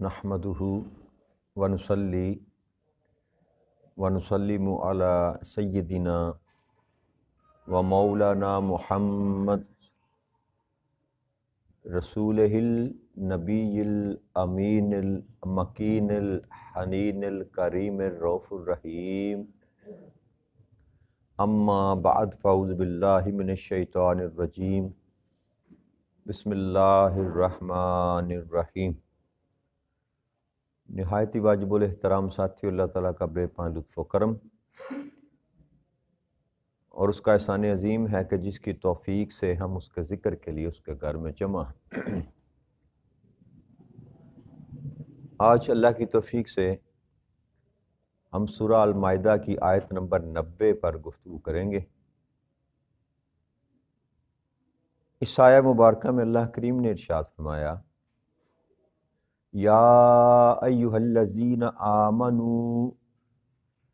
نحمدہ ونصلی ونسلم علی سیدنا و مولانا محمد رسولہ النبی الامین المکین الحنین الکریم الرؤوف الرحیم اما بعد فاعوذ باللہ من الشیطان الرجیم بسم اللہ الرحمن الرحیم۔ نہایت ہی واجب الاحترام ساتھی اللہ تعالیٰ کا بے پناہ لطف و کرم اور اس کا احسان عظیم ہے کہ جس کی توفیق سے ہم اس کے ذکر کے لیے اس کے گھر میں جمع ہیں۔ آج اللہ کی توفیق سے ہم سورہ المائدہ کی آیت نمبر 90 پر گفتگو کریں گے۔ اس آیہ مبارکہ میں اللہ کریم نے ارشاد فرمایا، یا ایھا الذین آمنوا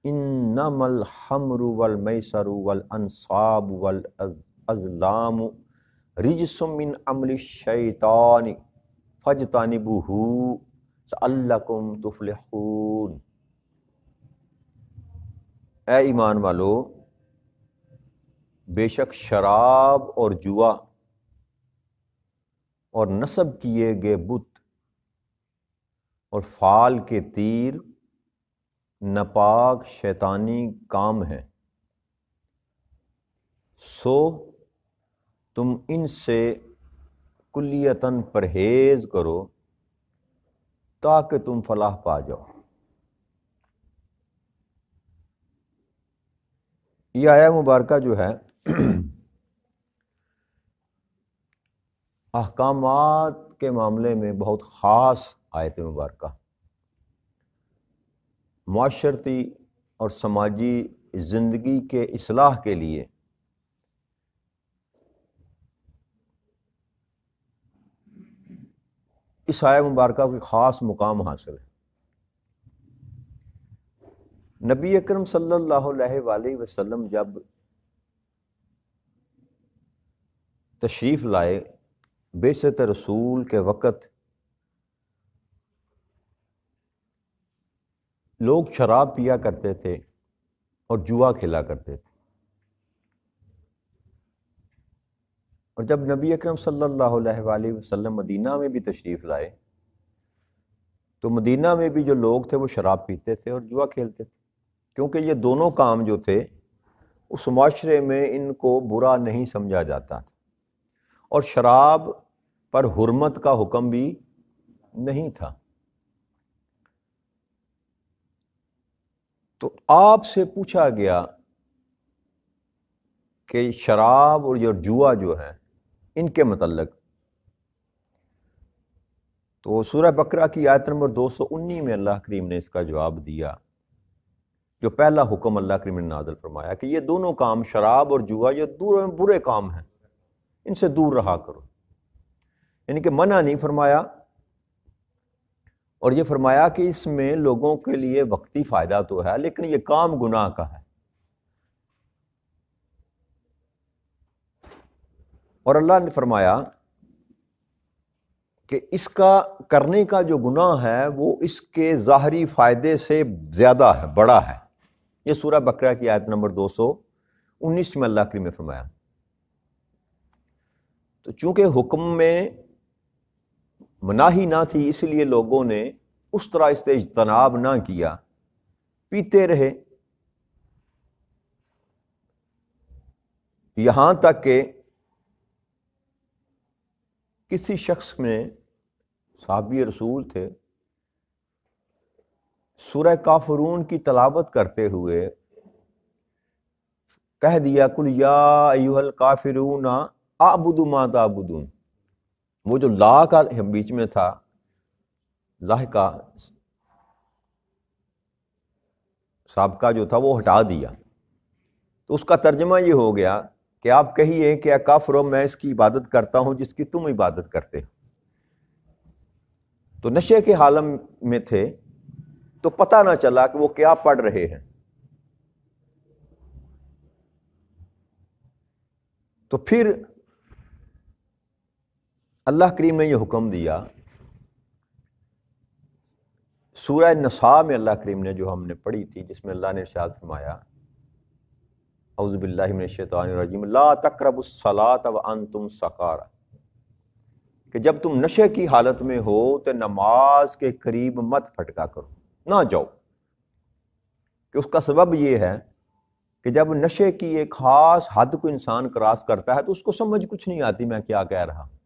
انما الخمر والمیسر والانصاب والازلام رجس من عمل الشیطان فاجتنبوہ لعلکم تفلحون۔ اے ایمان والو، بے شک شراب اور جوا اور نصب کیے گئے بت اور فال کے تیر ناپاک شیطانی کام ہیں، سو تم ان سے کلیتاً پرہیز کرو تاکہ تم فلاح پا جاؤ۔ یہ آیہ مبارکہ جو ہے احکامات کے معاملے میں بہت خاص آیت مبارکہ، معاشرتی اور سماجی زندگی کے اصلاح کے لیے اس آیہ مبارکہ کو خاص مقام حاصل ہے۔ نبی اکرم صلی اللہ علیہ وآلہ وسلم جب تشریف لائے بعثت رسول کے وقت، لوگ شراب پیا کرتے تھے اور جوا کھیلا کرتے تھے، اور جب نبی اکرم صلی اللہ علیہ وآلہ وسلم مدینہ میں بھی تشریف لائے تو مدینہ میں بھی جو لوگ تھے وہ شراب پیتے تھے اور جوا کھیلتے تھے، کیونکہ یہ دونوں کام جو تھے اس معاشرے میں ان کو برا نہیں سمجھا جاتا تھا، اور شراب پر حرمت کا حکم بھی نہیں تھا۔ تو آپ سے پوچھا گیا کہ شراب اور یہ جوا جو ہے ان کے متعلق، تو سورہ بقرہ کی آیت نمبر 219 میں اللہ کریم نے اس کا جواب دیا۔ جو پہلا حکم اللہ کریم نے نازل فرمایا کہ یہ دونوں کام، شراب اور جوا، یہ دور برے کام ہیں، ان سے دور رہا کرو، یعنی کہ منع نہیں فرمایا، اور یہ فرمایا کہ اس میں لوگوں کے لیے وقتی فائدہ تو ہے لیکن یہ کام گناہ کا ہے۔ اور اللہ نے فرمایا کہ اس کا کرنے کا جو گناہ ہے وہ اس کے ظاہری فائدے سے زیادہ ہے، بڑا ہے۔ یہ سورہ بقرہ کی آیت نمبر 219 میں اللہ کریم نے فرمایا۔ تو چونکہ حکم میں مناہی نہ تھی، اس لیے لوگوں نے اس طرح اس سے اجتناب نہ کیا، پیتے رہے، یہاں تک کہ کسی شخص میں، صحابی رسول تھے، سورہ کافرون کی تلاوت کرتے ہوئے کہہ دیا، قل یا ایھا الکافرون اعبد ما تعبدون۔ وہ جو لا کا بیچ میں تھا، لاہ کا سابقہ جو تھا وہ ہٹا دیا، تو اس کا ترجمہ یہ ہو گیا کہ آپ کہیے کہ اے کافرو، میں اس کی عبادت کرتا ہوں جس کی تم عبادت کرتے ہو۔ تو نشے کے عالم میں تھے تو پتہ نہ چلا کہ وہ کیا پڑھ رہے ہیں۔ تو پھر اللہ کریم نے یہ حکم دیا سورہ نساء میں اللہ کریم نے جو ہم نے پڑھی تھی، جس میں اللہ نے ارشاد فرمایا اعوذ باللہ من الشیطان الرجیم لا تقربوا الصلاۃ وانتم سکارى، کہ جب تم نشے کی حالت میں ہو تو نماز کے قریب مت پھٹکا کرو، نہ جاؤ۔ کہ اس کا سبب یہ ہے کہ جب نشے کی ایک خاص حد کو انسان کراس کرتا ہے تو اس کو سمجھ کچھ نہیں آتی میں کیا کہہ رہا ہوں،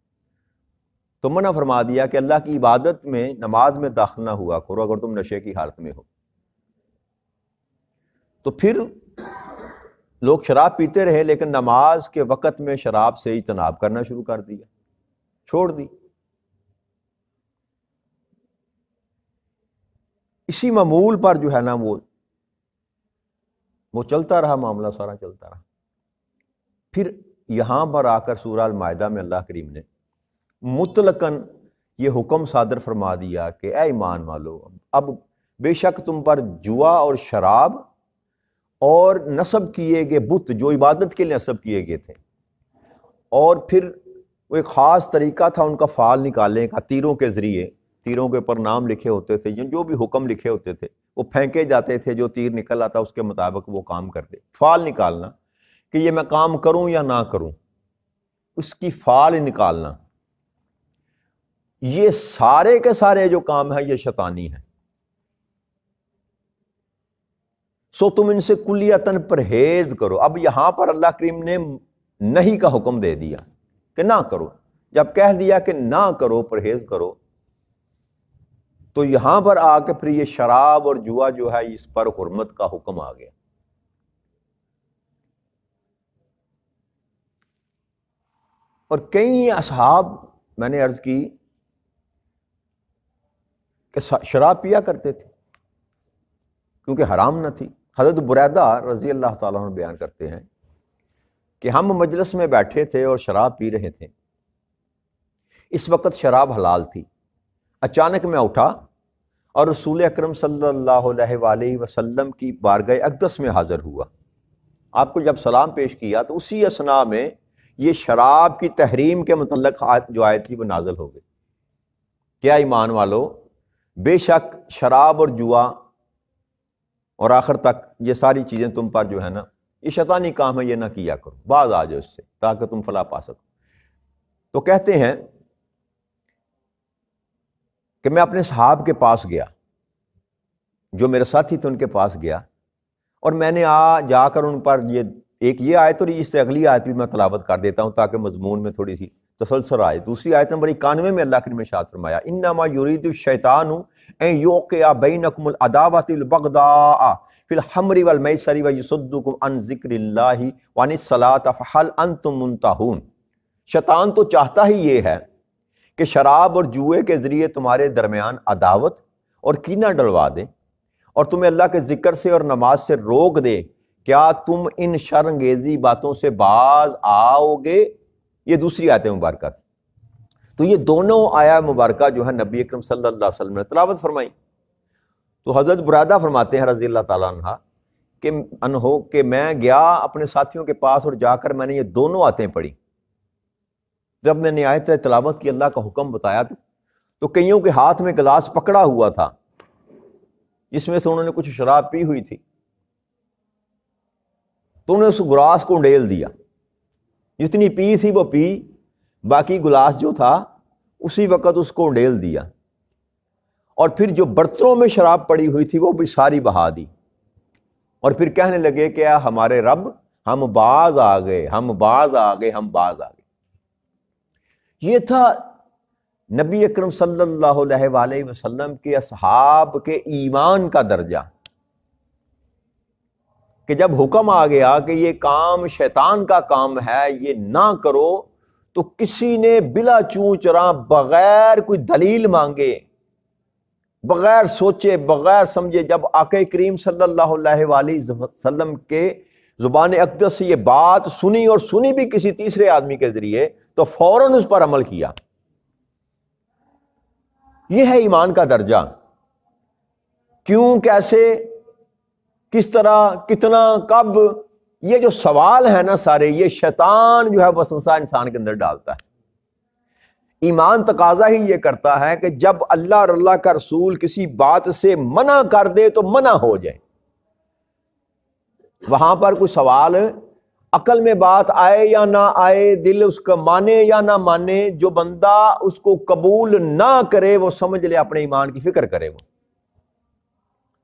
تو منع فرما دیا کہ اللہ کی عبادت میں، نماز میں داخل نہ ہوا کرو اگر تم نشے کی حالت میں ہو۔ تو پھر لوگ شراب پیتے رہے، لیکن نماز کے وقت میں شراب سے اجتناب کرنا شروع کر دیا، چھوڑ دی۔ اسی معمول پر جو ہے نا وہ چلتا رہا، معاملہ سارا چلتا رہا۔ پھر یہاں پر آ کر سورہ المائدہ میں اللہ کریم نے مطلقاً یہ حکم صادر فرما دیا کہ اے ایمان والو، اب بے شک تم پر جوا اور شراب اور نصب کیے گئے بت جو عبادت کے لیے نصب کیے گئے تھے، اور پھر وہ ایک خاص طریقہ تھا ان کا فال نکالنے کا، تیروں کے ذریعے، تیروں کے اوپر نام لکھے ہوتے تھے، جو بھی حکم لکھے ہوتے تھے وہ پھینکے جاتے تھے، جو تیر نکل آتا اس کے مطابق وہ کام کرتے۔ فال نکالنا کہ یہ میں کام کروں یا نہ کروں، اس کی فال نکالنا، یہ سارے کے سارے جو کام ہیں یہ شیطانی ہیں۔ سو تم ان سے کلیتاً پرہیز کرو۔ اب یہاں پر اللہ کریم نے نہیں کا حکم دے دیا کہ نہ کرو۔ جب کہہ دیا کہ نہ کرو، پرہیز کرو، تو یہاں پر آ کے پھر یہ شراب اور جوا جو ہے اس پر حرمت کا حکم آ گیا۔ اور کئی اصحاب، میں نے عرض کی کہ شراب پیا کرتے تھے کیونکہ حرام نہ تھی۔ حضرت بریدہ رضی اللہ تعالیٰ عنہ بیان کرتے ہیں کہ ہم مجلس میں بیٹھے تھے اور شراب پی رہے تھے، اس وقت شراب حلال تھی۔ اچانک میں اٹھا اور رسول اکرم صلی اللہ علیہ وآلہ وسلم کی بارگاہ اقدس میں حاضر ہوا۔ آپ کو جب سلام پیش کیا تو اسی اثناء میں یہ شراب کی تحریم کے متعلق جو آیت تھی وہ نازل ہو گئی۔ کیا ایمان والو، بے شک شراب اور جوا اور آخر تک یہ ساری چیزیں تم پر جو ہے نا یہ شیطانی کام ہے، یہ نہ کیا کرو، باز آ جاؤ اس سے تاکہ تم فلاح پا سکو۔ تو کہتے ہیں کہ میں اپنے صحاب کے پاس گیا، جو میرے ساتھی تھے ان کے پاس گیا، اور میں نے جا کر ان پر یہ آیت اور اس سے اگلی آیت بھی میں تلاوت کر دیتا ہوں تاکہ مضمون میں تھوڑی سی تسلسل آئے۔ دوسری آیت نمبر 91 میں اللہ نے ارشاد فرمایا انما یرید الشیطان ان یوقع بینکم العداوۃ والبغضاء فی الخمر والمیسر ویصدکم عن ذکر اللہ وعن الصلاۃ فہل انتم منتہون۔ شیطان تو چاہتا ہی یہ ہے کہ شراب اور جوئے کے ذریعے تمہارے درمیان عداوت اور کینہ ڈلوا دے اور تمہیں اللہ کے ذکر سے اور نماز سے روک دے۔ کیا تم ان شر انگیزی باتوں سے باز آؤ گے؟ یہ دوسری آیت مبارکہ تھی۔ تو یہ دونوں آیات مبارکہ جو ہے نبی اکرم صلی اللہ علیہ وسلم نے تلاوت فرمائی۔ تو حضرت برادہ فرماتے ہیں رضی اللہ تعالیٰ عنہ کہ میں گیا اپنے ساتھیوں کے پاس اور جا کر میں نے یہ دونوں آیتیں پڑھی۔ جب میں نے آیت تلاوت کی، اللہ کا حکم بتایا تو کئیوں کے ہاتھ میں گلاس پکڑا ہوا تھا جس میں سے انہوں نے کچھ شراب پی ہوئی تھی، تو انہوں نے اس گلاس کو انڈیل دیا، جتنی پی تھی وہ پی، باقی گلاس جو تھا اسی وقت اس کو انڈیل دیا، اور پھر جو برتنوں میں شراب پڑی ہوئی تھی وہ بھی ساری بہا دی، اور پھر کہنے لگے کہ ہمارے رب ہم باز آ گئے، ہم باز آ گئے، ہم باز آ گئے۔ یہ تھا نبی اکرم صلی اللہ علیہ وآلہ وسلم کے اصحاب کے ایمان کا درجہ، کہ جب حکم آ گیا کہ یہ کام شیطان کا کام ہے، یہ نہ کرو، تو کسی نے بلا چوں چراں بغیر کوئی دلیل مانگے، بغیر سوچے، بغیر سمجھے، جب آقا کریم صلی اللہ علیہ وآلہ وسلم کے زبان اقدس سے یہ بات سنی، اور سنی بھی کسی تیسرے آدمی کے ذریعے، تو فوراً اس پر عمل کیا۔ یہ ہے ایمان کا درجہ۔ کیوں، کیسے، کس طرح، کتنا، کب، یہ جو سوال ہے نا سارے، یہ شیطان جو ہے وسوسہ انسان کے اندر ڈالتا ہے۔ ایمان تقاضا ہی یہ کرتا ہے کہ جب اللہ اور اللہ کا رسول کسی بات سے منع کر دے تو منع ہو جائے. وہاں پر کوئی سوال عقل میں بات آئے یا نہ آئے، دل اس کا مانے یا نہ مانے، جو بندہ اس کو قبول نہ کرے وہ سمجھ لے اپنے ایمان کی فکر کرے. وہ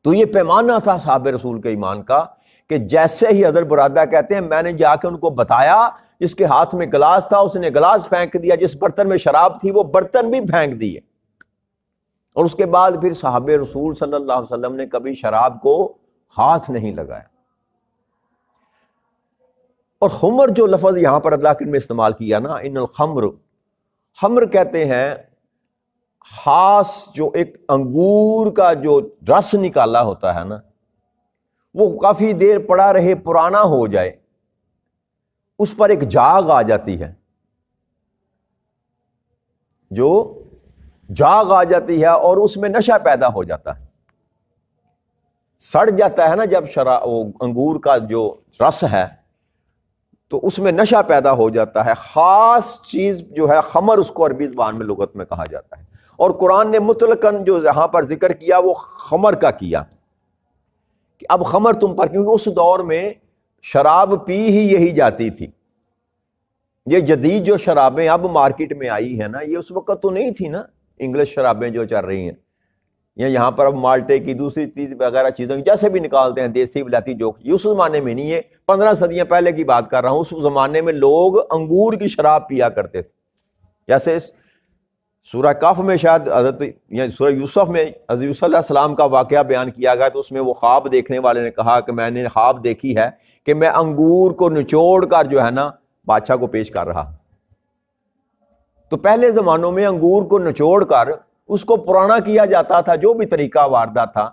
تو یہ پیمانہ تھا صحابہ رسول کے ایمان کا کہ جیسے ہی حضرت برادہ کہتے ہیں میں نے جا کے ان کو بتایا، جس کے ہاتھ میں گلاس تھا اس نے گلاس پھینک دیا، جس برتن میں شراب تھی وہ برتن بھی پھینک دیے. اور اس کے بعد پھر صحابہ رسول صلی اللہ علیہ وسلم نے کبھی شراب کو ہاتھ نہیں لگایا. اور خمر جو لفظ یہاں پر اللہ کے میں استعمال کیا نا، ان الخمر، خمر کہتے ہیں خاص جو ایک انگور کا جو رس نکالا ہوتا ہے نا، وہ کافی دیر پڑا رہے، پرانا ہو جائے، اس پر ایک جاگ آ جاتی ہے، جو جاگ آ جاتی ہے اور اس میں نشہ پیدا ہو جاتا ہے. سڑ جاتا ہے نا جب وہ انگور کا جو رس ہے تو اس میں نشہ پیدا ہو جاتا ہے. خاص چیز جو ہے خمر، اس کو عربی زبان میں لغت میں کہا جاتا ہے. اور قرآن نے مطلقاً جو یہاں پر ذکر کیا وہ خمر کا کیا کہ اب خمر تم پر، کیونکہ اس دور میں شراب پی ہی یہی جاتی تھی. یہ جدید جو شرابیں اب مارکیٹ میں آئی ہیں نا، یہ اس وقت تو نہیں تھی نا. انگلش شرابیں جو چل رہی ہیں یا یہاں پر اب مالٹے کی دوسری چیز وغیرہ چیزوں کی جیسے بھی نکالتے ہیں، دیسی ولاتی جو، یہ اس زمانے میں نہیں ہے، 15 صدیاں پہلے کی بات کر رہا ہوں. اس زمانے میں لوگ انگور کی شراب پیا کرتے تھے. جیسے سورہ کہف میں شاید حضرت یا سورہ یوسف میں حضرت یوسف علیہ السلام کا واقعہ بیان کیا گیا، تو اس میں وہ خواب دیکھنے والے نے کہا کہ میں نے خواب دیکھی ہے کہ میں انگور کو نچوڑ کر جو ہے نا بادشاہ کو پیش کر رہا. تو پہلے زمانوں میں انگور کو نچوڑ کر اس کو پرانا کیا جاتا تھا، جو بھی طریقہ واردہ تھا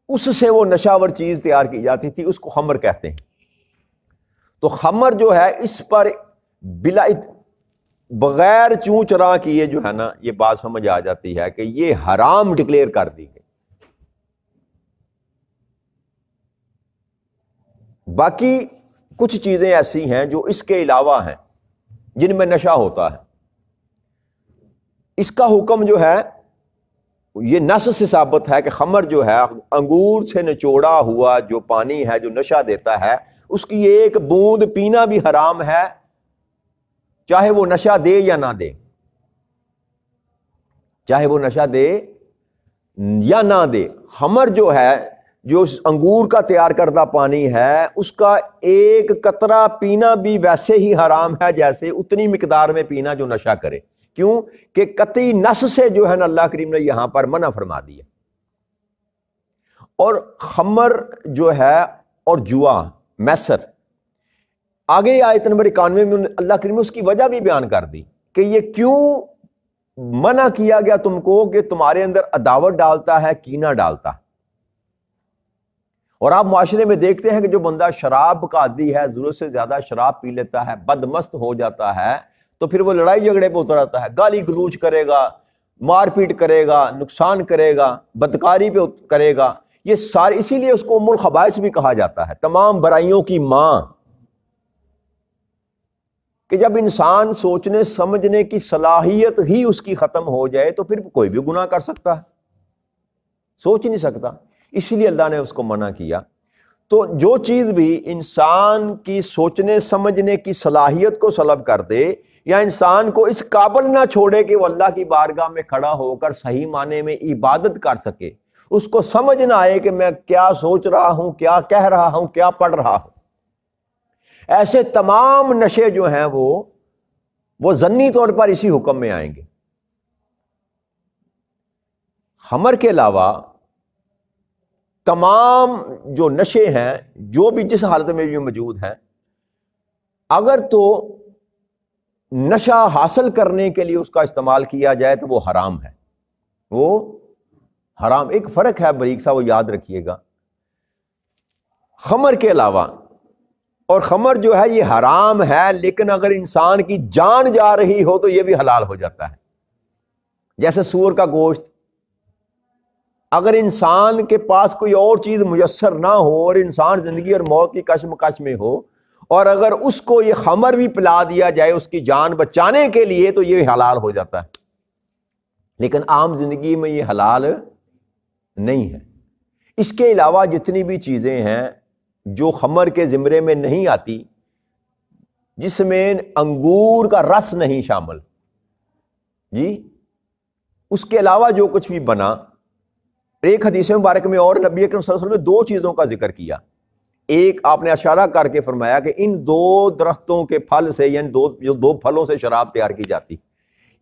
اس سے وہ نشاور چیز تیار کی جاتی تھی، اس کو خمر کہتے ہیں. تو خمر جو ہے اس پر بلا بغیر چوں چرا کیے جو ہے نا یہ بات سمجھ آ جاتی ہے کہ یہ حرام ڈکلیئر کر دی گئی. باقی کچھ چیزیں ایسی ہیں جو اس کے علاوہ ہیں جن میں نشہ ہوتا ہے. اس کا حکم جو ہے یہ نص سے ثابت ہے کہ خمر جو ہے انگور سے نچوڑا ہوا جو پانی ہے جو نشہ دیتا ہے، اس کی ایک بوند پینا بھی حرام ہے، چاہے وہ نشہ دے یا نہ دے، چاہے وہ نشہ دے یا نہ دے. خمر جو ہے جو انگور کا تیار کردہ پانی ہے، اس کا ایک قطرہ پینا بھی ویسے ہی حرام ہے جیسے اتنی مقدار میں پینا جو نشہ کرے. کیوں کہ قطعی نص سے جو ہے نا اللہ کریم نے یہاں پر منع فرما دیا. اور خمر جو ہے اور جوا، میسر، آگے آیت نمبر 91 میں اللہ کریم نے اس کی وجہ بھی بیان کر دی کہ یہ کیوں منع کیا گیا تم کو، کہ تمہارے اندر عداوت ڈالتا ہے، کینہ ڈالتا ہے. اور آپ معاشرے میں دیکھتے ہیں کہ جو بندہ شراب کا عادی ہے، ضرورت سے زیادہ شراب پی لیتا ہے، بدمست ہو جاتا ہے، تو پھر وہ لڑائی جھگڑے پہ اتر آتا ہے، گالی گلوچ کرے گا، مار پیٹ کرے گا، نقصان کرے گا، بدکاری پہ کرے گا. یہ سارے، اسی لیے اس کو ام الخبائث بھی کہا جاتا ہے، تمام برائیوں کی ماں. کہ جب انسان سوچنے سمجھنے کی صلاحیت ہی اس کی ختم ہو جائے تو پھر کوئی بھی گناہ کر سکتا ہے، سوچ نہیں سکتا. اسی لیے اللہ نے اس کو منع کیا. تو جو چیز بھی انسان کی سوچنے سمجھنے کی صلاحیت کو سلب کر دے یا انسان کو اس قابل نہ چھوڑے کہ وہ اللہ کی بارگاہ میں کھڑا ہو کر صحیح معنی میں عبادت کر سکے، اس کو سمجھ نہ آئے کہ میں کیا سوچ رہا ہوں، کیا کہہ رہا ہوں، کیا پڑھ رہا ہوں، ایسے تمام نشے جو ہیں وہ ظنی طور پر اسی حکم میں آئیں گے. خمر کے علاوہ تمام جو نشے ہیں جو بھی جس حالت میں بھی موجود ہیں، اگر تو نشہ حاصل کرنے کے لیے اس کا استعمال کیا جائے تو وہ حرام ہے، وہ حرام. ایک فرق ہے بریک سا، وہ یاد رکھیے گا. خمر کے علاوہ، اور خمر جو ہے یہ حرام ہے، لیکن اگر انسان کی جان جا رہی ہو تو یہ بھی حلال ہو جاتا ہے. جیسے سور کا گوشت، اگر انسان کے پاس کوئی اور چیز میسر نہ ہو اور انسان زندگی اور موت کی کشمکش میں ہو، اور اگر اس کو یہ خمر بھی پلا دیا جائے اس کی جان بچانے کے لیے، تو یہ حلال ہو جاتا ہے. لیکن عام زندگی میں یہ حلال نہیں ہے۔ اس کے علاوہ جتنی بھی چیزیں ہیں جو خمر کے زمرے میں نہیں آتی، جس میں انگور کا رس نہیں شامل، جی اس کے علاوہ جو کچھ بھی بنا، ایک حدیث مبارک میں اور نبی اکرم صلی اللہ علیہ وسلم نے دو چیزوں کا ذکر کیا۔ ایک آپ نے اشارہ کر کے فرمایا کہ ان دو درختوں کے پھل سے، یعنی دو پھلوں سے شراب تیار کی جاتی،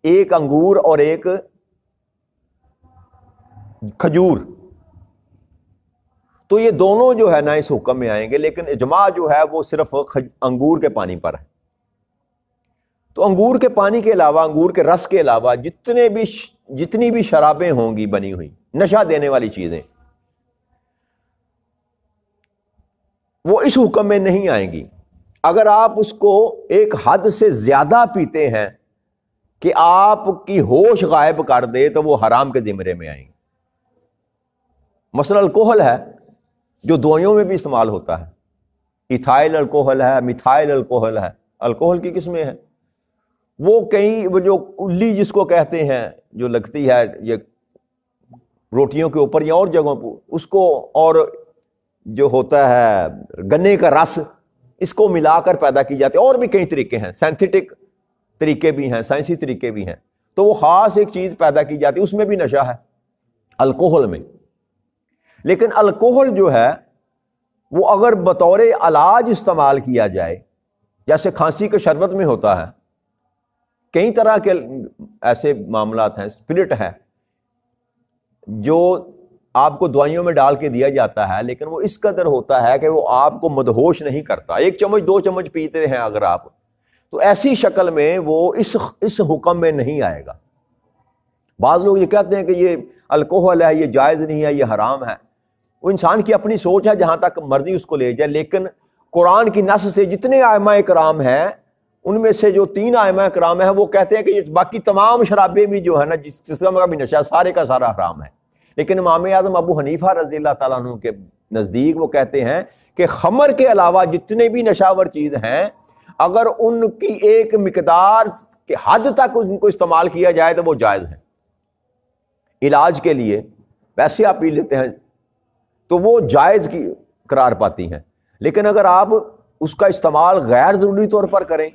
ایک انگور اور ایک کھجور، تو یہ دونوں جو ہے نا اس حکم میں آئیں گے، لیکن اجماع جو ہے وہ صرف انگور کے پانی پر ہے۔ تو انگور کے پانی کے علاوہ، انگور کے رس کے علاوہ جتنی بھی شرابیں ہوں گی بنی ہوئی، نشہ دینے والی چیزیں، وہ اس حکم میں نہیں آئیں گی۔ اگر آپ اس کو ایک حد سے زیادہ پیتے ہیں کہ آپ کی ہوش غائب کر دے تو وہ حرام کے زمرے میں آئیں گے۔ مثلا الکوہل ہے جو دوائیوں میں بھی استعمال ہوتا ہے، ایتھائل الکوہل ہے، میتھائل الکوہل ہے، الکوہل کی قسمیں ہیں۔ وہ جو کلی جس کو کہتے ہیں، جو لگتی ہے یہ روٹیوں کے اوپر یا اور جگہوں پر، اس کو، اور جو ہوتا ہے گنے کا رس، اس کو ملا کر پیدا کی جاتی ہے۔ اور بھی کئی طریقے ہیں، سینتھیٹک طریقے بھی ہیں، سائنسی طریقے بھی ہیں۔ تو وہ خاص ایک چیز پیدا کی جاتی ہے، اس میں بھی نشہ ہے الکوہل میں۔ لیکن الکوہل جو ہے وہ اگر بطور علاج استعمال کیا جائے، جیسے کھانسی کے شربت میں ہوتا ہے، کئی طرح کے ایسے معاملات ہیں، اسپرٹ ہے جو آپ کو دوائیوں میں ڈال کے دیا جاتا ہے، لیکن وہ اس قدر ہوتا ہے کہ وہ آپ کو مدہوش نہیں کرتا۔ 1 چمچ 2 چمچ پیتے ہیں اگر آپ، تو ایسی شکل میں وہ اس حکم میں نہیں آئے گا۔ بعض لوگ یہ کہتے ہیں کہ یہ الکوہل ہے، یہ جائز نہیں ہے، یہ حرام ہے۔ وہ انسان کی اپنی سوچ ہے، جہاں تک مرضی اس کو لے جائے، لیکن قرآن کی نص سے جتنے ائمہ کرام ہیں، ان میں سے جو 3 ائمہ کرام ہیں وہ کہتے ہیں کہ یہ باقی تمام شرابیں بھی جو ہے نا، جس قسم کا بھی نشہ، سارے کا سارا حرام ہے۔ لیکن امام اعظم ابو حنیفہ رضی اللہ تعالیٰ عنہ کے نزدیک وہ کہتے ہیں کہ خمر کے علاوہ جتنے بھی نشاور چیز ہیں، اگر ان کی ایک مقدار کے حد تک ان کو استعمال کیا جائے تو وہ جائز ہے۔ علاج کے لیے ویسے آپ پی لیتے ہیں تو وہ جائز کی قرار پاتی ہیں، لیکن اگر آپ اس کا استعمال غیر ضروری طور پر کریں،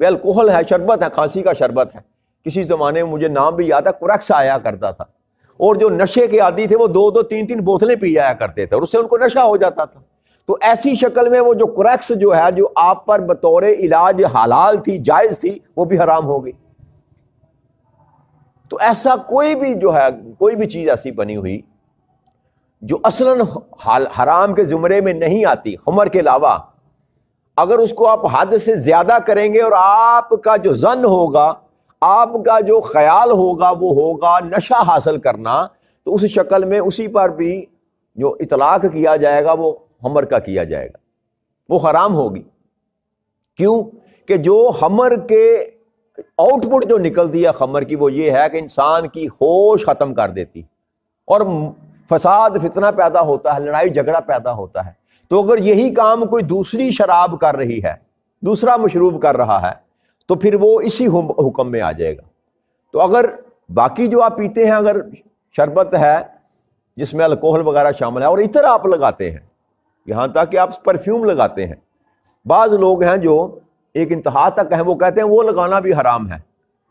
وہ الکوہل ہے، شربت ہے، کھانسی کا شربت ہے۔ کسی زمانے میں مجھے نام بھی یاد ہے، کوریکس آیا کرتا تھا، اور جو نشے کے عادی تھے وہ 2 3 بوتلیں پی جایا کرتے تھے، اور اس سے ان کو نشہ ہو جاتا تھا۔ تو ایسی شکل میں وہ جو کوریکس جو ہے، جو آپ پر بطور علاج حلال تھی، جائز تھی، وہ بھی حرام ہو گئی۔ تو ایسا کوئی بھی جو ہے، کوئی بھی چیز ایسی بنی ہوئی جو اصلاً حرام کے زمرے میں نہیں آتی، خمر کے علاوہ، اگر اس کو آپ حد سے زیادہ کریں گے اور آپ کا جو ظن ہوگا، آپ کا جو خیال ہوگا، وہ ہوگا نشہ حاصل کرنا، تو اس شکل میں اسی پر بھی جو اطلاق کیا جائے گا وہ خمر کا کیا جائے گا، وہ حرام ہوگی۔ کیوں کہ جو خمر کے آؤٹ پٹ جو نکلتی ہے خمر کی، وہ یہ ہے کہ انسان کی ہوش ختم کر دیتی، اور فساد فتنہ پیدا ہوتا ہے، لڑائی جھگڑا پیدا ہوتا ہے۔ تو اگر یہی کام کوئی دوسری شراب کر رہی ہے، دوسرا مشروب کر رہا ہے، تو پھر وہ اسی حکم میں آ جائے گا۔ تو اگر باقی جو آپ پیتے ہیں، اگر شربت ہے جس میں الکوہل وغیرہ شامل ہے، اور عطر آپ لگاتے ہیں، یہاں تک کہ آپ پرفیوم لگاتے ہیں، بعض لوگ ہیں جو ایک انتہا تک ہیں، وہ کہتے ہیں وہ لگانا بھی حرام ہے۔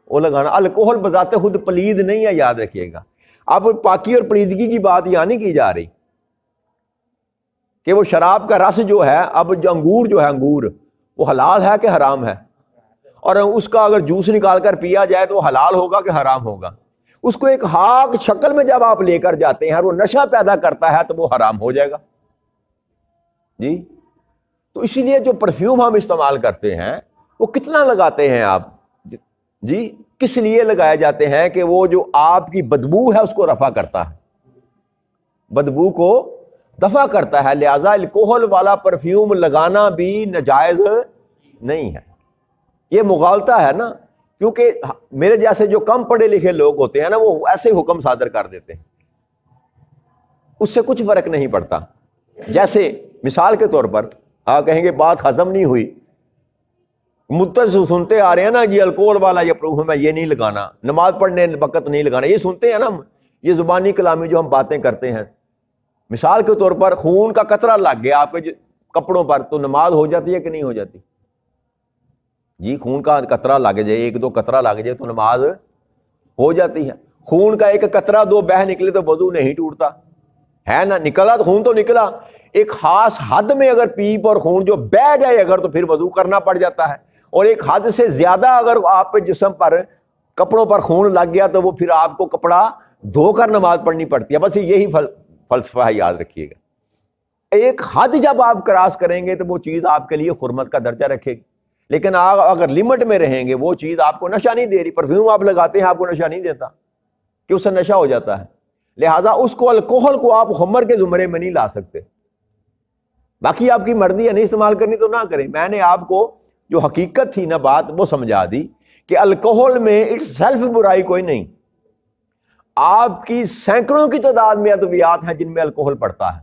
وہ لگانا، الکوہل بذات خود پلید نہیں ہے، یاد رکھیے گا۔ اب پاکی اور پلیدگی کی بات یہاں نہیں کی جا رہی کہ وہ شراب کا رس جو ہے، اب جو انگور جو ہے، انگور وہ حلال ہے کہ حرام ہے، اور اس کا اگر جوس نکال کر پیا جائے تو وہ حلال ہوگا کہ حرام ہوگا؟ اس کو ایک خاک شکل میں جب آپ لے کر جاتے ہیں اور وہ نشہ پیدا کرتا ہے تو وہ حرام ہو جائے گا جی۔ تو اسی لیے جو پرفیوم ہم استعمال کرتے ہیں وہ کتنا لگاتے ہیں آپ جی؟ کس لیے لگائے جاتے ہیں؟ کہ وہ جو آپ کی بدبو ہے اس کو رفع کرتا ہے، بدبو کو دفع کرتا ہے، لہذا الکوہل والا پرفیوم لگانا بھی ناجائز نہیں ہے۔ یہ مغالطہ ہے نا، کیونکہ میرے جیسے جو کم پڑھے لکھے لوگ ہوتے ہیں نا، وہ ایسے حکم صادر کر دیتے ہیں، اس سے کچھ فرق نہیں پڑتا۔ جیسے مثال کے طور پر آپ کہیں گے بات ہضم نہیں ہوئی، متصل سنتے آ رہے ہیں نا جی الکوہل والا یہ پروف ہے، میں یہ نہیں لگانا، نماز پڑھنے وقت نہیں لگانا، یہ سنتے ہیں نا ہم، یہ زبانی کلامی جو ہم باتیں کرتے ہیں. مثال کے طور پر خون کا قطرہ لگ گیا آپ کے کپڑوں پر تو نماز ہو جاتی ہے کہ نہیں ہو جاتی؟ جی خون کا قطرہ لگ جائے، ایک دو قطرہ لگ جائے تو نماز ہو جاتی ہے. خون کا ایک قطرہ دو بہہ نکلے تو وضو نہیں ٹوٹتا ہے نا، نکلا تو خون تو نکلا، ایک خاص حد میں اگر پیپ اور خون جو بہہ جائے اگر تو پھر وضو کرنا پڑ جاتا ہے، اور ایک حد سے زیادہ اگر آپ کے جسم پر کپڑوں پر خون لگ گیا تو وہ پھر آپ کو کپڑا دھو کر نماز پڑھنی پڑتی ہے. بس یہی فلسفہ ہے، یاد رکھیے گا. ایک حد جب آپ کراس کریں گے تو وہ چیز آپ کے لیے حرمت کا درجہ رکھے گی، لیکن آپ اگر لمٹ میں رہیں گے وہ چیز آپ کو نشہ نہیں دے رہی. پرفیوم آپ لگاتے ہیں آپ کو نشہ نہیں دیتا کہ اس سے نشہ ہو جاتا ہے، لہٰذا اس کو الکوہل کو آپ خمر کے زمرے میں نہیں لا سکتے. باقی آپ کی مرضی ہے نہیں استعمال کرنی تو نہ کریں. میں نے آپ کو جو حقیقت تھی نا بات وہ سمجھا دی کہ الکوہل میں اٹس سیلف برائی کوئی نہیں. آپ کی سینکڑوں کی تعداد میں ادویات ہیں جن میں الکوہل پڑتا ہے،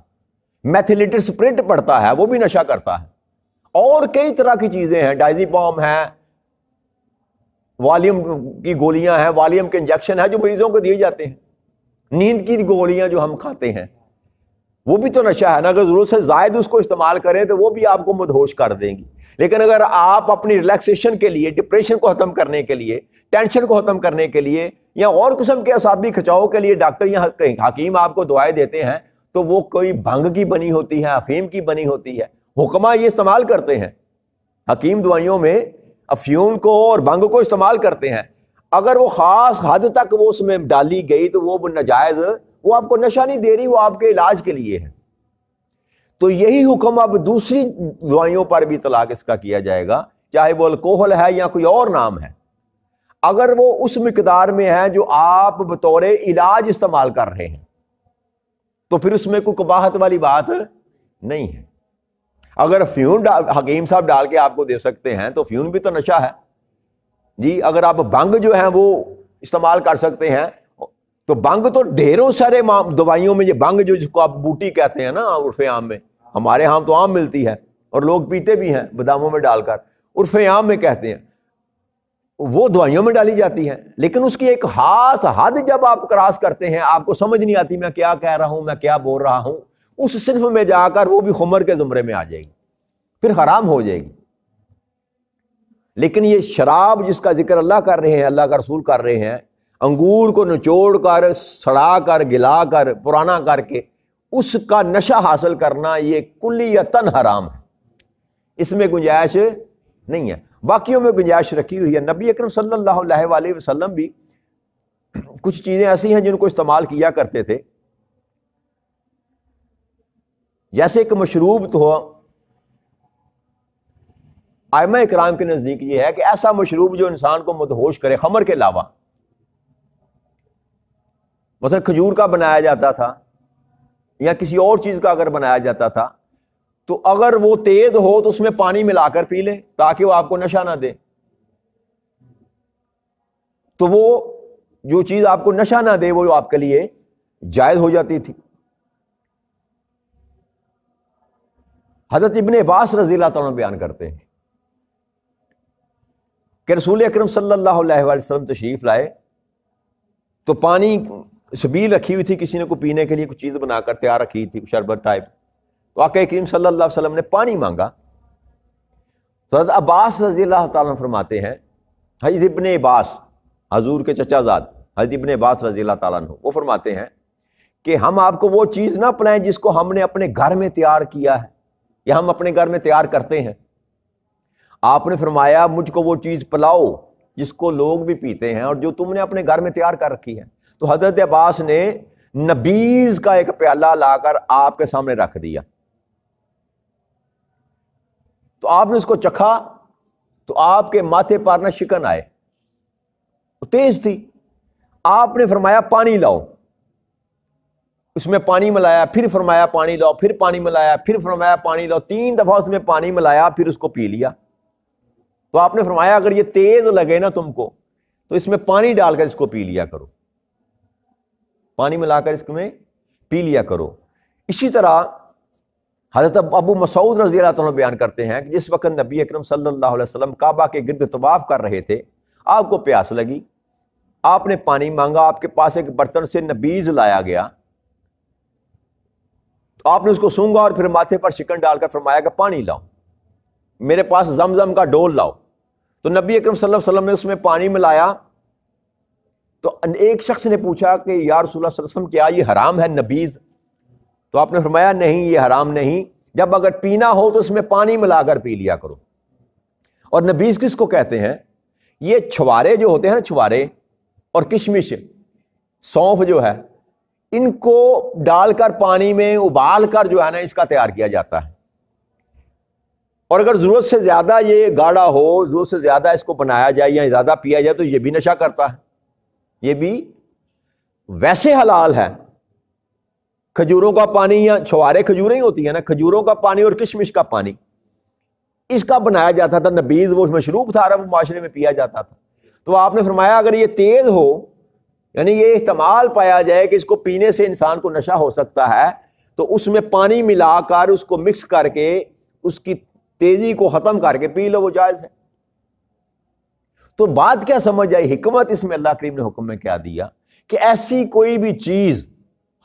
میتھلیٹڈ اسپرنٹ پڑتا ہے وہ بھی نشہ کرتا ہے، اور کئی طرح کی چیزیں ہیں، ڈائزیپام ہے، والیوم کی گولیاں ہیں، والیوم کے انجیکشن ہے جو مریضوں کو دیے جاتے ہیں، نیند کی گولیاں جو ہم کھاتے ہیں وہ بھی تو نشہ ہے نا. اگر ضرورت سے زائد اس کو استعمال کریں تو وہ بھی آپ کو مدہوش کر دیں گی. لیکن اگر آپ اپنی ریلیکسیشن کے لیے، ڈپریشن کو ختم کرنے کے لیے، ٹینشن کو ختم کرنے کے لیے، یا اور قسم کے اعصابی کھچاؤ کے لیے ڈاکٹر یا حکیم آپ کو دعائیں دیتے ہیں تو وہ کوئی بھنگ کی بنی ہوتی ہے، افیم کی بنی ہوتی ہے. حکما یہ استعمال کرتے ہیں، حکیم دوائیوں میں افیون کو اور بھنگ کو استعمال کرتے ہیں. اگر وہ خاص حد تک وہ اس میں ڈالی گئی تو وہ ناجائز، وہ آپ کو نشہ نہیں دے رہی، وہ آپ کے علاج کے لیے ہے. تو یہی حکم اب دوسری دوائیوں پر بھی اطلاق اس کا کیا جائے گا، چاہے وہ الکوہل ہے یا کوئی اور نام ہے. اگر وہ اس مقدار میں ہے جو آپ بطور علاج استعمال کر رہے ہیں تو پھر اس میں کوئی قباحت والی بات نہیں ہے. اگر فیون حکیم صاحب ڈال کے آپ کو دے سکتے ہیں تو فیون بھی تو نشہ ہے جی. اگر آپ بھنگ جو ہیں وہ استعمال کر سکتے ہیں تو بھنگ تو ڈھیروں سارے دوائیوں میں، یہ بھنگ جو جس کو آپ بوٹی کہتے ہیں نا عرف عام میں، ہمارے ہاں تو عام ملتی ہے اور لوگ پیتے بھی ہیں باداموں میں ڈال کر، عرف عام میں کہتے ہیں، وہ دوائیوں میں ڈالی جاتی ہیں. لیکن اس کی ایک خاص حد جب آپ کراس کرتے ہیں آپ کو سمجھ نہیں آتی میں کیا کہہ رہا ہوں، میں کیا بول رہا ہوں، اس صنف میں جا کر وہ بھی خمر کے زمرے میں آ جائے گی، پھر حرام ہو جائے گی. لیکن یہ شراب جس کا ذکر اللہ کر رہے ہیں، اللہ کا رسول کر رہے ہیں، انگور کو نچوڑ کر، سڑا کر، گلا کر، پرانا کر کے اس کا نشہ حاصل کرنا، یہ کلیتاً حرام ہے، اس میں گنجائش نہیں ہے. باقیوں میں گنجائش رکھی ہوئی ہے. نبی اکرم صلی اللہ علیہ وآلہ وسلم بھی کچھ چیزیں ایسی ہیں جن کو استعمال کیا کرتے تھے، جیسے ایک مشروب تو ائمہ اکرام کے نزدیک یہ ہے کہ ایسا مشروب جو انسان کو مدہوش کرے خمر کے علاوہ، مثلا کھجور کا بنایا جاتا تھا یا کسی اور چیز کا اگر بنایا جاتا تھا تو اگر وہ تیز ہو تو اس میں پانی ملا کر پی لیں تاکہ وہ آپ کو نشہ نہ دے. تو وہ جو چیز آپ کو نشہ نہ دے وہ آپ کے لیے جائز ہو جاتی تھی. حضرت ابن عباس رضی اللہ تعالیٰ بیان کرتے ہیں کہ رسول اکرم صلی اللہ علیہ وآلہ وسلم تشریف لائے تو پانی سبیل رکھی ہوئی تھی، کسی نے کو پینے کے لیے کچھ چیز بنا کر تیار رکھی تھی، شربت ٹائپ. تو آقا کریم صلی اللہ علیہ وسلم نے پانی مانگا تو حضرت عباس رضی اللہ تعالیٰ فرماتے ہیں، حضرت ابن عباس حضور کے چچا زاد حضرت ابن عباس رضی اللہ تعالیٰ عنہ، وہ فرماتے ہیں کہ ہم آپ کو وہ چیز نہ پلائیں جس کو ہم نے اپنے گھر میں تیار کیا ہے یا ہم اپنے گھر میں تیار کرتے ہیں. آپ نے فرمایا مجھ کو وہ چیز پلاؤ جس کو لوگ بھی پیتے ہیں اور جو تم نے اپنے گھر میں تیار کر رکھی ہے. تو حضرت عباس نے نبیذ کا ایک پیالہ لا کر آپ کے سامنے رکھ دیا. تو آپ نے اس کو چکھا تو آپ کے ماتھے پر نہ شکن آئے، تیز تھی. آپ نے فرمایا پانی لاؤ، اس میں پانی ملایا، پھر فرمایا پانی لاؤ، پھر پانی ملایا، پھر فرمایا پانی لاؤ، 3 دفعہ اس میں پانی ملایا، پھر اس کو پی لیا. تو آپ نے فرمایا اگر یہ تیز لگے نا تم کو تو اس میں پانی ڈال کر اس کو پی لیا کرو، پانی ملا کر اس میں پی لیا کرو. اسی طرح حضرت ابو مسعود رضی اللہ تعالیٰ بیان کرتے ہیں کہ جس وقت نبی اکرم صلی اللہ علیہ وسلم کعبہ کے گرد طواف کر رہے تھے، آپ کو پیاس لگی، آپ نے پانی مانگا، آپ کے پاس ایک برتن سے نبیذ لایا گیا، تو آپ نے اس کو سونگا اور پھر ماتھے پر شکن ڈال کر فرمایا کہ پانی لاؤ، میرے پاس زمزم کا ڈول لاؤ۔ تو نبی اکرم صلی اللہ علیہ وسلم نے اس میں پانی ملایا، تو ایک شخص نے پوچھا کہ یا رسول اللہ صلی اللہ علیہ وسلم کیا یہ حرام ہے نبیذ؟ تو آپ نے فرمایا نہیں، یہ حرام نہیں، جب اگر پینا ہو تو اس میں پانی ملا کر پی لیا کرو۔ اور نبیذ کس کو کہتے ہیں؟ یہ چھوارے جو ہوتے ہیں نا، چھوارے اور کشمش، سونف جو ہے، ان کو ڈال کر پانی میں ابال کر جو ہے نا اس کا تیار کیا جاتا ہے، اور اگر ضرورت سے زیادہ یہ گاڑھا ہو، ضرورت سے زیادہ اس کو بنایا جائے یا زیادہ پیا جائے تو یہ بھی نشہ کرتا ہے، یہ بھی ویسے حلال ہے۔ کھجوروں کا پانی یا چھوارے کھجوریں ہی ہوتی ہیں نا، کھجوروں کا پانی اور کشمش کا پانی، اس کا بنایا جاتا تھا نبیذ، وہ مشروب تھا، عرب معاشرے میں پیا جاتا تھا۔ تو آپ نے فرمایا اگر یہ تیز ہو، یعنی یہ احتمال پایا جائے کہ اس کو پینے سے انسان کو نشہ ہو سکتا ہے، تو اس میں پانی ملا کر اس کو مکس کر کے اس کی تیزی کو ختم کر کے پی لو، وہ جائز ہے۔ تو بات کیا سمجھ آئی؟ حکمت اس میں اللہ کریم نے حکم میں کیا دیا کہ ایسی کوئی بھی چیز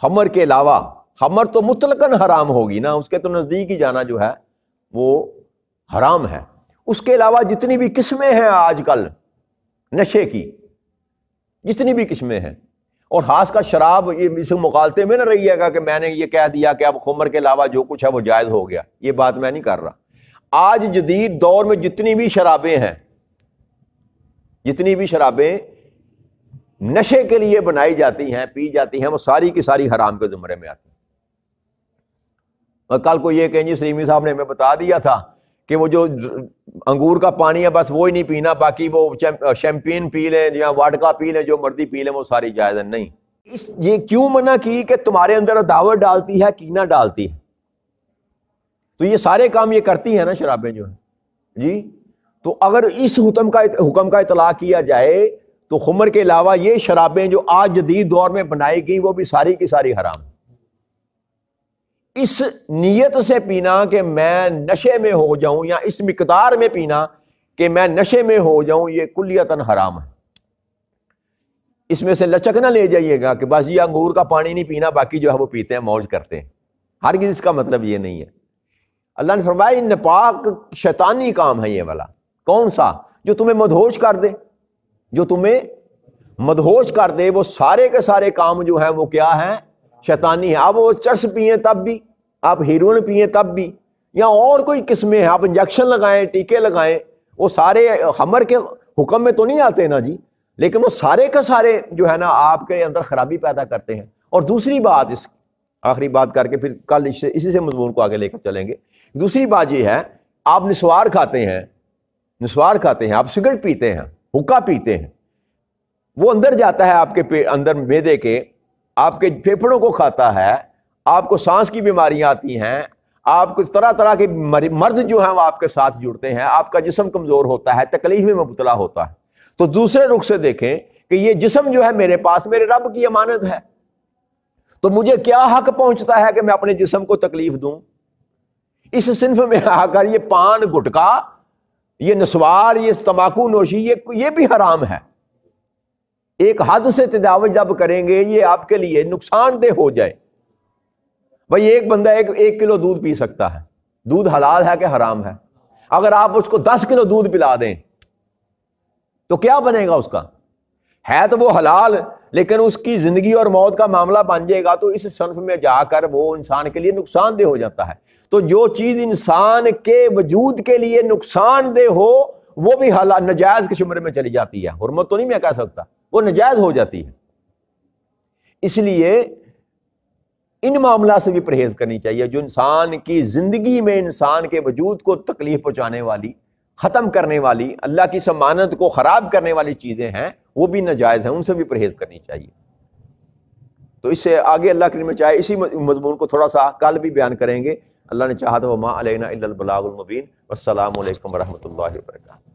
خمر کے علاوہ، خمر تو مطلقاً حرام ہوگی نا، اس کے تو نزدیک ہی جانا جو ہے وہ حرام ہے، اس کے علاوہ جتنی بھی قسمیں ہیں آج کل نشے کی، جتنی بھی قسمیں ہیں، اور خاص کر شراب، یہ اس مغالطے میں نہ رہیے گا کہ میں نے یہ کہہ دیا کہ اب خمر کے علاوہ جو کچھ ہے وہ جائز ہو گیا، یہ بات میں نہیں کر رہا۔ آج جدید دور میں جتنی بھی شرابیں ہیں، جتنی بھی شرابیں نشے کے لیے بنائی جاتی ہیں، پی جاتی ہیں، وہ ساری کی ساری حرام کے زمرے میں آتی ہیں۔ اور کل کو یہ کہیں جی سلیمی صاحب نے ہمیں بتا دیا تھا کہ وہ جو انگور کا پانی ہے بس وہی نہیں پینا، باقی وہ شیمپین پی لیں یا واڈکا پی لیں، جو مرضی پی لیں، وہ ساری جائز ہے۔ نہیں، یہ کیوں منع کی کہ تمہارے اندر عداوت ڈالتی ہے، کینہ ڈالتی ہے، تو یہ سارے کام یہ کرتی ہیں نا شرابیں جو ہیں جی۔ تو اگر اس حکم کا اطلاق کیا جائے تو خمر کے علاوہ یہ شرابیں جو آج جدید دور میں بنائی گئی وہ بھی ساری کی ساری حرام۔ اس نیت سے پینا کہ میں نشے میں ہو جاؤں، یا اس مقدار میں پینا کہ میں نشے میں ہو جاؤں، یہ کلیتاً حرام ہے۔ اس میں سے لچک نہ لے جائیے گا کہ بس یہ انگور کا پانی نہیں پینا، باقی جو ہے وہ پیتے ہیں، موج کرتے ہیں، ہرگز اس کا مطلب یہ نہیں ہے۔ اللہ نے فرمایا نپاک شیطانی کام ہے یہ والا۔ کون سا؟ جو تمہیں مدہوش کر دے، جو تمہیں مدہوش کر دے، وہ سارے کے سارے کام جو ہیں وہ کیا ہیں؟ شیطانی ہیں۔ آپ وہ چرس پیئیں تب بھی، آپ ہیروئن پیئیں تب بھی، یا اور کوئی قسمیں ہیں، آپ انجیکشن لگائیں، ٹیکے لگائیں، وہ سارے خمر کے حکم میں تو نہیں آتے نا جی، لیکن وہ سارے کے سارے جو ہے نا آپ کے اندر خرابی پیدا کرتے ہیں۔ اور دوسری بات، اس آخری بات کر کے پھر کل اسی سے مضمون کو آگے لے کر چلیں گے۔ دوسری بات یہ ہے، آپ نسوار کھاتے ہیں، آپ سگریٹ پیتے ہیں، حقہ پیتے ہیں، وہ اندر جاتا ہے آپ کے اندر معدے کے، آپ کے پھیپھڑوں کو کھاتا ہے، آپ کو سانس کی بیماریاں آتی ہیں، آپ کو طرح طرح کے مرض جو ہیں وہ آپ کے ساتھ جڑتے ہیں، آپ کا جسم کمزور ہوتا ہے، تکلیف میں مبتلا ہوتا ہے۔ تو دوسرے رخ سے دیکھیں کہ یہ جسم جو ہے میرے پاس میرے رب کی امانت ہے، تو مجھے کیا حق پہنچتا ہے کہ میں اپنے جسم کو تکلیف دوں؟ اس صنف میں آ کر یہ پان، گٹکا، یہ نسوار، یہ تمباکو نوشی، یہ بھی حرام ہے۔ ایک حد سے تجاوز جب کریں گے یہ آپ کے لیے نقصان دہ ہو جائے۔ بھائی ایک بندہ 1 کلو دودھ پی سکتا ہے، دودھ حلال ہے کہ حرام ہے؟ اگر آپ اس کو 10 کلو دودھ پلا دیں تو کیا بنے گا؟ اس کا ہے تو وہ حلال، لیکن اس کی زندگی اور موت کا معاملہ بن جائے گا، تو اس صنف میں جا کر وہ انسان کے لیے نقصان دہ ہو جاتا ہے۔ تو جو چیز انسان کے وجود کے لیے نقصان دہ ہو وہ بھی حلال نجائز کے شمرے میں چلی جاتی ہے۔ حرمت تو نہیں میں کہہ سکتا، وہ نجائز ہو جاتی ہے۔ اس لیے ان معاملات سے بھی پرہیز کرنی چاہیے جو انسان کی زندگی میں انسان کے وجود کو تکلیف پہنچانے والی، ختم کرنے والی، اللہ کی ضمانت کو خراب کرنے والی چیزیں ہیں، وہ بھی ناجائز ہیں، ان سے بھی پرہیز کرنی چاہیے۔ تو اس سے آگے اللہ کریم چاہے اسی مضمون کو تھوڑا سا کل بھی بیان کریں گے، اللہ نے چاہا تو وما علینا الا البلاغ المبین۔ والسلام علیکم ورحمۃ اللہ وبرکاتہ۔